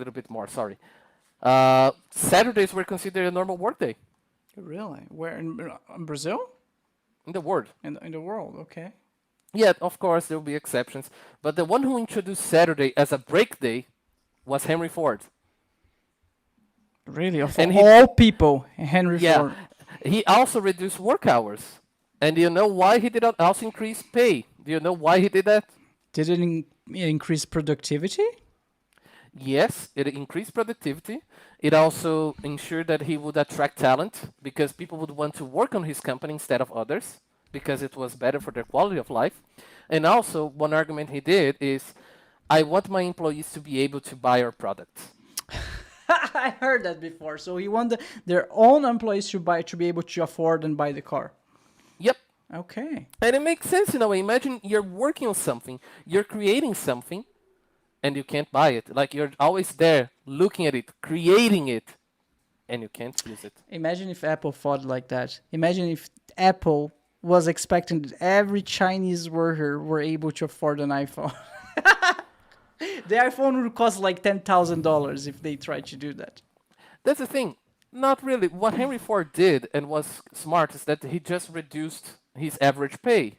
little bit more. Sorry. Saturdays were considered a normal workday Really? Where in Brazil? in the world. In the world? Okay. Yeah, of course there will be exceptions, but the one who introduced Saturday as a break day was Henry Ford, Really, of and he, all people, Henry yeah, Ford. he also reduced work hours. And do you know why he did not also increase pay? Do you know why he did that? Did it increase productivity? Yes, it increased productivity. It also ensured that he would attract talent because people would want to work on his company instead of others because it was better for their quality of life. And also, one argument he did is, I want my employees to be able to buy our products. I heard that before. So he wanted their own employees to be able to afford and buy the car. Yep. Okay. And it makes sense in a way. Imagine you're working on something, you're creating something, and you can't buy it. Like you're always there looking at it, creating it, and you can't use it. Imagine if Apple thought like that. Imagine if Apple was expecting that every Chinese worker were able to afford an iPhone. The iPhone would cost like $10,000 if they tried to do that. That's the thing. Not really. What Henry Ford did and was smart is that he just reduced his average pay,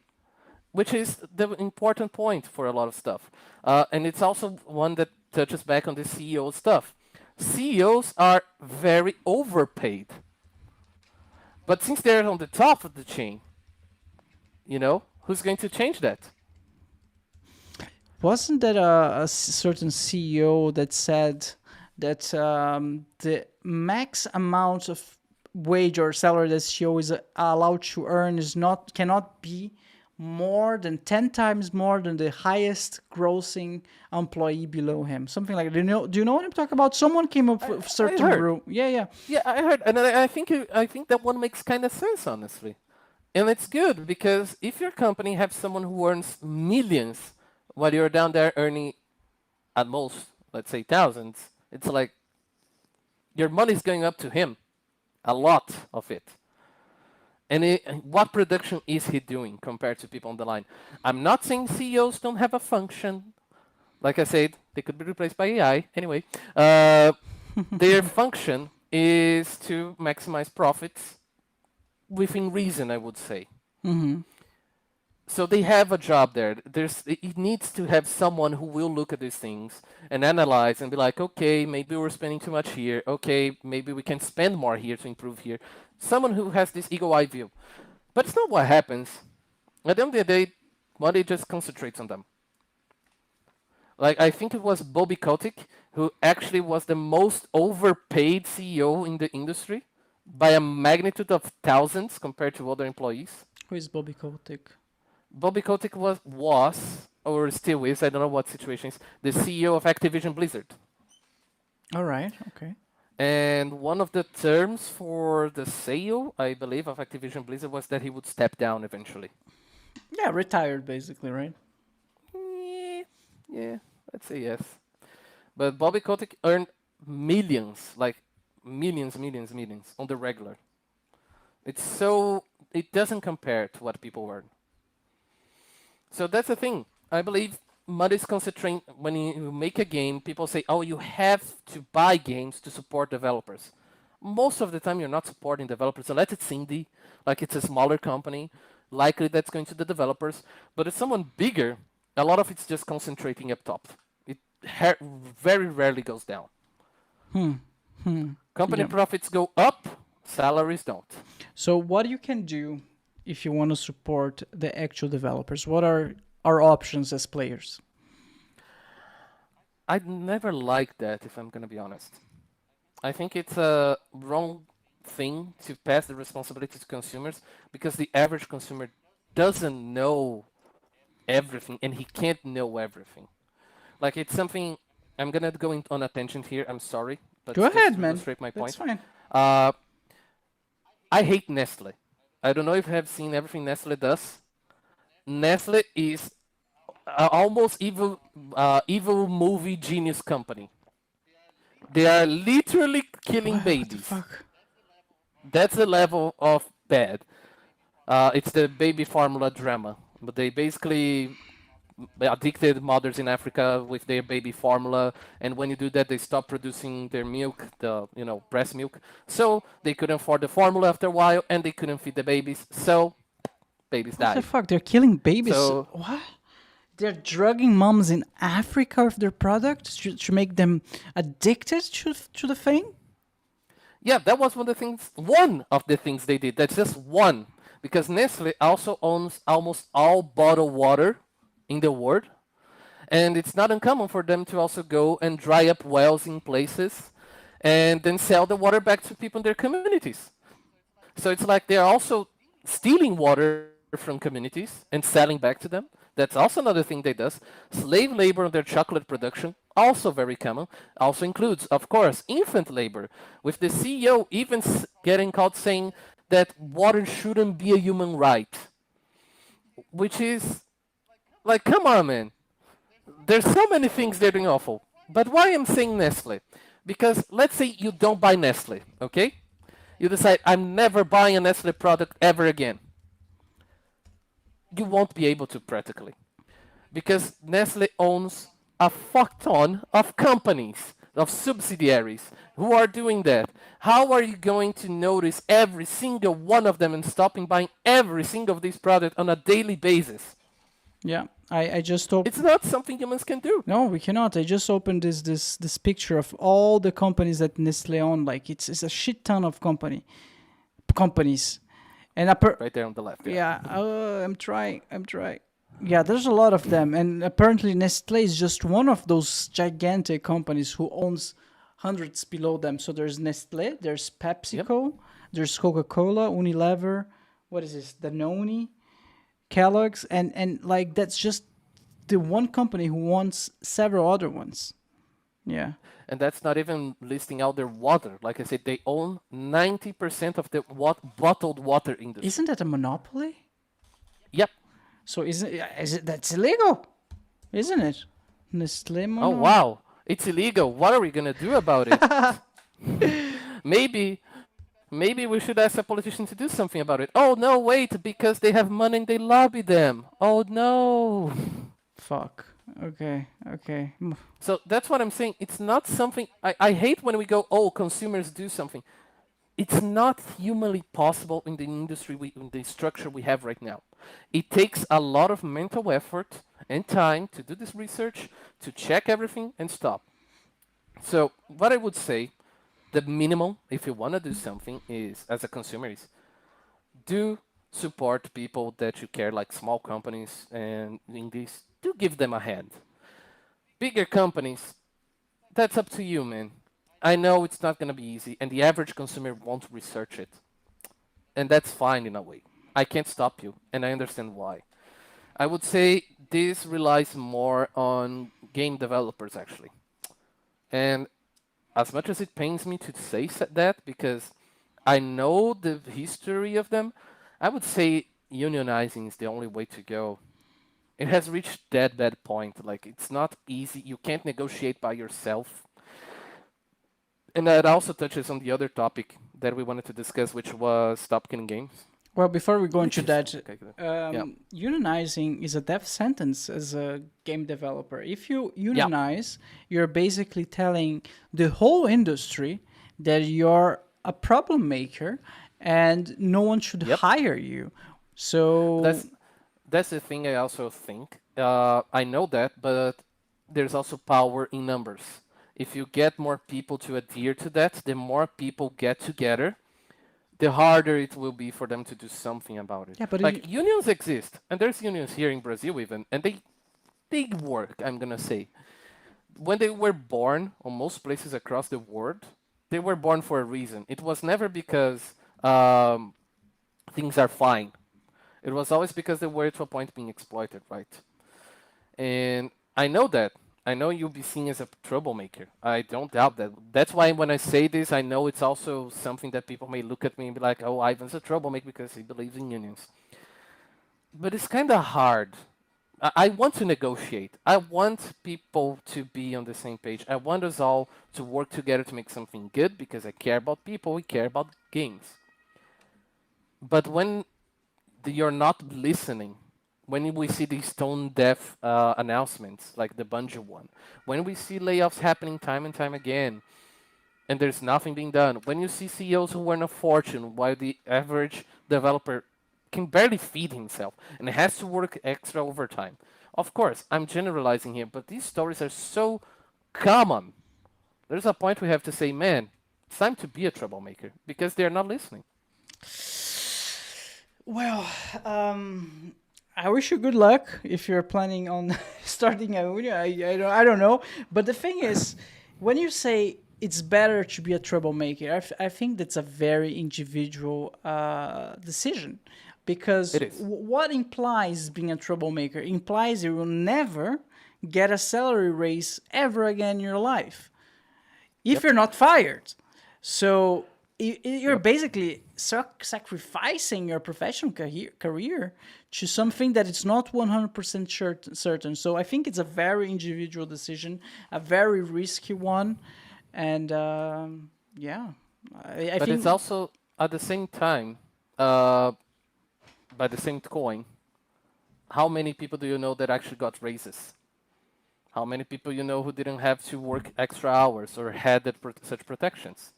which is the important point for a lot of stuff. And it's also one that touches back on the CEO stuff. CEOs are very overpaid. But since they're on the top of the chain, who's going to change that? Wasn't that a certain CEO that said that the max amount of wage or salary that CEO is allowed to earn cannot be more than 10 times more than the highest grossing employee below him? Something like that. Do you know what I'm talking about? Someone came up with a I certain heard. rule. Yeah, yeah. Yeah, I heard, and I think that one makes kind of sense, honestly. And it's good because if your company has someone who earns millions while you're down there earning at most, let's say thousands, it's like your money's going up to him, a lot of it. And what production is he doing compared to people on the line? I'm not saying CEOs don't have a function. Like I said, they could be replaced by AI. Anyway, their function is to maximize profits within reason, I would say. So they have a job there. It needs to have someone who will look at these things and analyze and be like, okay, maybe we're spending too much here. Okay, maybe we can spend more here to improve here. Someone who has this eagle-eye view. But it's not what happens. At the end of the day, money just concentrates on them. Like I think it was Bobby Kotick who actually was the most overpaid CEO in the industry by a magnitude of thousands compared to other employees. Who is Bobby Kotick? Bobby Kotick was or still is, I don't know what situation is, the CEO of Activision Blizzard. All right. Okay. And one of the terms for the sale, I believe, of Activision Blizzard was that he would step down eventually. Yeah, retired basically, right? Yeah, let's say yes. But Bobby Kotick earned millions, like millions, millions, millions on the regular. It doesn't compare to what people earn. So that's the thing. I believe money is concentrating. When you make a game, people say, oh, you have to buy games to support developers. Most of the time, you're not supporting developers unless it's indie, like it's a smaller company. Likely that's going to the developers. But if someone bigger, a lot of it's just concentrating up top. It very rarely goes down. Company Yeah. profits go up, salaries don't. So what you can do if you want to support the actual developers? What are our options as players? I'd never liked that, if I'm going to be honest. I think it's a wrong thing to pass the responsibility to consumers because the average consumer doesn't know everything and he can't know everything. Like it's something I'm gonna go on a tangent here. I'm sorry, but Go just ahead, to man. illustrate my That's point. fine. Uh, I hate Nestle. I don't know if you have seen everything Nestle does. Nestle is almost evil movie genius company. They are literally killing What the babies. fuck? That's the level of bad. It's the baby formula drama, but they basically addicted mothers in Africa with their baby formula, and when you do that, they stop producing their milk, the breast milk. So they couldn't afford the formula after a while, and they couldn't feed the babies. So babies What the died. fuck? They're killing babies. So What? They're drugging moms in Africa with their product to make them addicted to the thing? yeah, that was one of the things they did. That's just one. Because Nestle also owns almost all bottled water in the world. And it's not uncommon for them to also go and dry up wells in places and then sell the water back to people in their communities. So it's like they're also stealing water from communities and selling back to them. That's also another thing they does. Slave labor on their chocolate production, also very common. Also includes, of course, infant labor, with the CEO even getting caught saying that water shouldn't be a human right, which is like, come on, man. There's so many things they're doing awful. But why I'm saying Nestle? Because let's say you don't buy Nestle, okay? You decide, I'm never buying a Nestle product ever again. You won't be able to practically. Because Nestle owns a fuck ton of companies, of subsidiaries who are doing that. How are you going to notice every single one of them and stopping buying every single of these products on a daily basis? Yeah, I just opened. It's not something humans can do. No, we cannot. I just opened this picture of all the companies that Nestle own. Like it's a shit ton of companies, and Right there on the left, yeah. yeah. I'm trying. Yeah, there's a lot of them, and apparently Nestle is just one of those gigantic companies who owns hundreds below them. So there's Nestle, there's PepsiCo, there's Coca-Cola, Unilever. What is this? Danone, Kellogg's, and like that's just the one company who owns several other ones. Yeah. And that's not even listing out their water. Like I said, they own 90% of the bottled water industry. Isn't that a monopoly? Yep. So is it that's illegal? Isn't it? Nestle Oh, monopoly. wow. It's illegal. What are we going to do about it? maybe maybe we should ask a politician to do something about it. Oh, no, wait, because they have money and they lobby them. Oh, no. Fuck. Okay. So that's what I'm saying. It's not something. I hate when we go, oh, consumers do something. It's not humanly possible in the industry, in the structure we have right now. It takes a lot of mental effort and time to do this research, to check everything and stop. So what I would say, the minimum, if you want to do something, is as a consumer, is do support people that you care, like small companies, and in this, do give them a hand. Bigger companies, that's up to you, man. I know it's not going to be easy, and the average consumer won't research it. And that's fine in a way. I can't stop you, and I understand why. I would say this relies more on game developers, actually. And as much as it pains me to say that, because I know the history of them, I would say unionizing is the only way to go. It has reached that bad point. Like, it's not easy. You can't negotiate by yourself. And that also touches on the other topic that we wanted to discuss, which was Stop Killing Games. Well, before we go Which into is- that, okay, yeah. unionizing is a death sentence as a game developer. If you unionize, you're basically telling the whole industry that you're a problem maker and no one should Yep. hire you. So That's the thing I also think. I know that, but there's also power in numbers. If you get more people to adhere to that, the more people get together, the harder it will be for them to do something about it. yeah, but Like, unions exist, and there's unions here in Brazil even, and they work, I'm gonna say. When they were born on most places across the world, they were born for a reason. It was never because things are fine. It was always because they were to a point being exploited, right? And I know that. I know you'll be seen as a troublemaker. I don't doubt that. That's why when I say this, I know it's also something that people may look at me and be like, oh, Ivan's a troublemaker because he believes in unions. But it's kind of hard. I want to negotiate. I want people to be on the same page. I want us all to work together to make something good because I care about people, we care about games. But when you're not listening, when we see these tone deaf announcements like the Bungie one, when we see layoffs happening time and time again, and there's nothing being done, when you see CEOs who earn a fortune while the average developer can barely feed himself and has to work extra overtime. Of course, I'm generalizing here, but these stories are so common. There's a point we have to say, man, it's time to be a troublemaker because they're not listening. Well, I wish you good luck if you're planning on starting a union. I don't know. But the thing is, when you say it's better to be a troublemaker, I think that's a very individual decision. Because It is. what implies being a troublemaker implies you will never get a salary raise ever again in your life if Yep. you're not fired. So you're Yep. basically sacrificing your professional career to something that is not 100% certain. So I think it's a very individual decision, a very risky one. And yeah, I But it's think. also at the same time, uh, by the same coin, how many people do you know that actually got raises? How many people you know who didn't have to work extra hours or had such protections?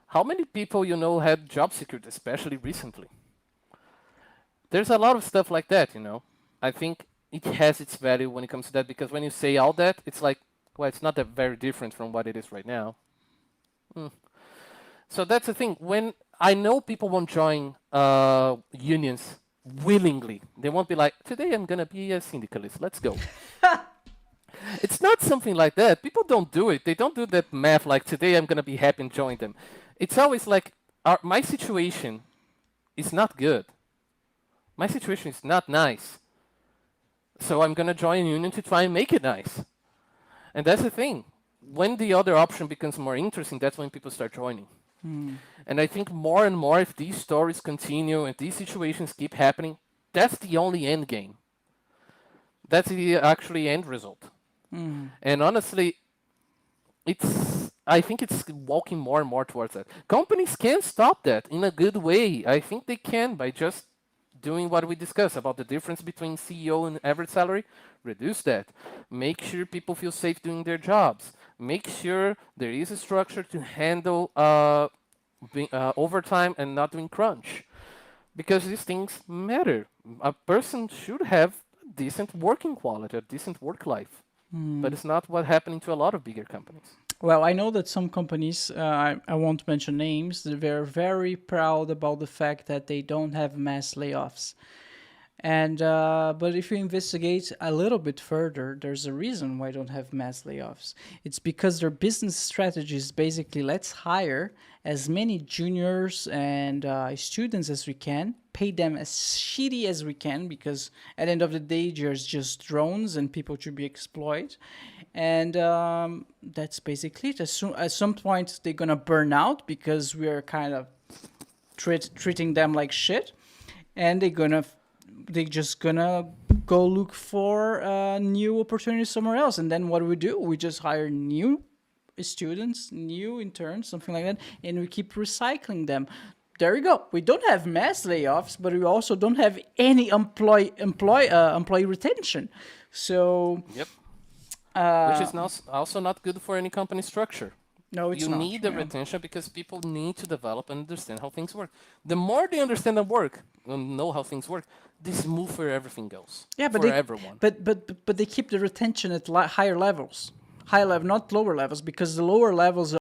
How many people you know had job security, especially recently? There's a lot of stuff like that, you know. I think it has its value when it comes to that because when you say all that, it's like, well, it's not that very different from what it is right now. So that's the thing. When I know people won't join unions willingly, they won't be like, today I'm gonna be a syndicalist. Let's go. It's not something like that. People don't do it. They don't do that math like today I'm gonna be happy and join them. It's always like my situation is not good. My situation is not nice. So I'm gonna join a union to try and make it nice. And that's the thing. When the other option becomes more interesting, that's when people start joining. And I think more and more, if these stories continue and these situations keep happening, that's the only end game. That's the actually end result. And honestly, I think it's walking more and more towards that. Companies can stop that in a good way. I think they can by just doing what we discussed about the difference between CEO and average salary. Reduce that. Make sure people feel safe doing their jobs. Make sure there is a structure to handle overtime and not doing crunch. Because these things matter. A person should have decent working quality, a decent work life. But it's not what's happening to a lot of bigger companies. Well, I know that some companies, I won't mention names, they're very proud about the fact that they don't have mass layoffs. And but if you investigate a little bit further, there's a reason why they don't have mass layoffs. It's because their business strategy is basically let's hire as many juniors and students as we can, pay them as shitty as we can, because at the end of the day, there's just drones and people to be exploited. And that's basically it. At some point, they're gonna burn out because we're kind of treating them like shit, and they're just gonna go look for new opportunities somewhere else. And then what do? We just hire new students, new interns, something like that, and we keep recycling them. There you go. We don't have mass layoffs, but we also don't have any employee retention. So Yep. Which is also not good for any company structure. no, it's You not. need the retention because people need to develop and understand how things work. The more they understand and work and know how things work, the smoother everything goes. Yeah, but for they, everyone. but they keep the retention at higher levels, high level, not lower levels, because the lower levels